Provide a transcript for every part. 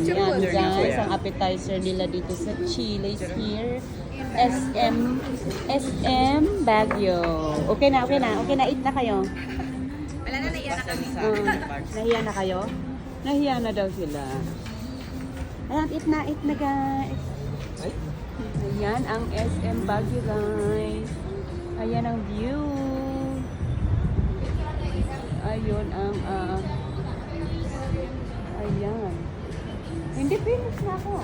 Yan guys, ang appetizer nila dito sa Chili's here. SM Baguio. Okay na, okay na. Okay na, eat na kayo. Wala na, naiya na kami. Nahiya na kayo? Nahiya na daw sila. Ayan, eat na guys. Ayan ang SM Baguio guys. Ayan ang view. Ayun ang ayan. Hindi finish na ako.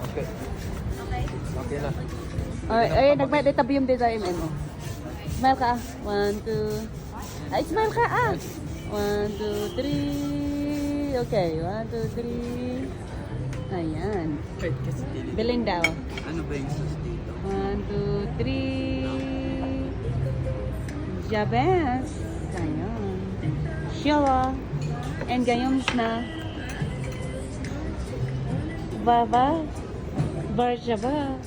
Okay. Okay? Okay na. Ay, nagbayad tabi yung design mo. Smile ka. 1, 2. Ay, smile ka ah. 1, 2, 3. Okay, 1, 2, 3. Ayan. Wait, kasi dili. Bilhin daw. Ano ba yung sauce dito? 1, 2, 3. Jabez. Ayan. Sheila. And gayons na. Baba. Barjaba.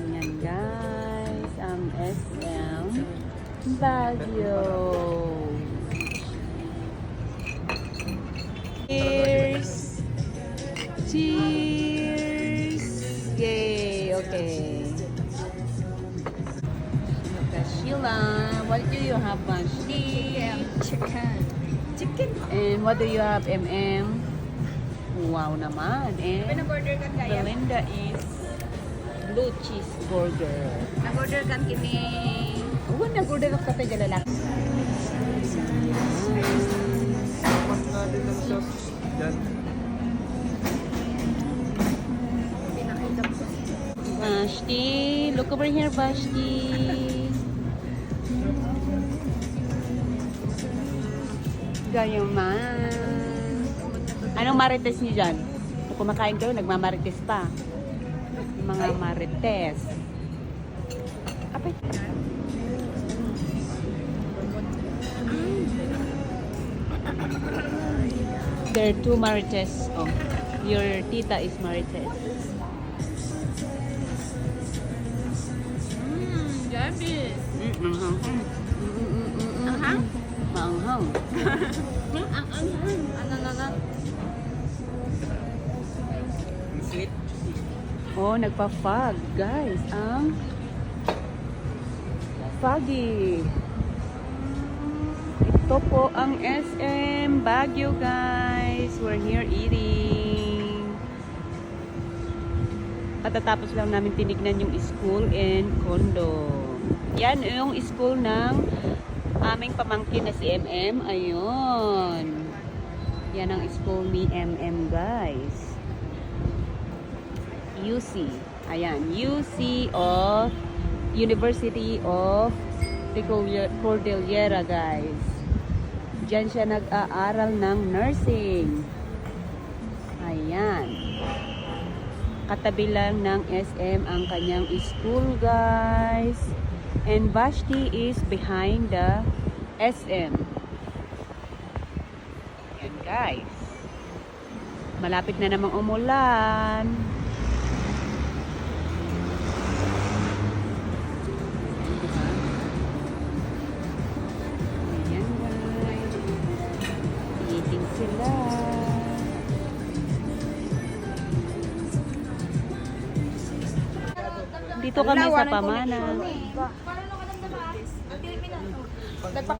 Ayan guys. Ang SM Baguio. Cheers. Cheers. Yay. Okay. Sheila, what do you have, Vashti? Chicken. And what do you have, MM? Wow naman. And Nag-order kan kaya? Belinda is blue cheese burger. Nag-order kan kini. Uwan, nag-order ako sa lalaki. Mas natin ng sauce. Yan. Vashti, look over here, Vashti. Gayo man. Anong marites niyo dyan? Kung kumakain kayo, nagmamarites pa. Mga marites. Apay. There are two marites. Oh, your tita is marites. Gabi. Maanghang. Anghang? Maanghang. Ano. Sweet. Oh, nagpa-fog, guys. Ang foggy. Ito po ang SM Baguio, guys. We're here eating. Katatapos lang namin tinignan yung school and condo. Yan yung school ng aming pamangkin na si MM. Ayun. Yan ang school ni MM, guys. UC. Ayan. UC of University of Cordillera, guys. Diyan siya nag-aaral ng nursing. Ayan. Katabi lang ng SM ang kanyang school, guys. And Vashti is behind the SM. Ayan, guys. Malapit na namang umulan. Ayan, guys. Eating sila. Dito kami sa Pamana.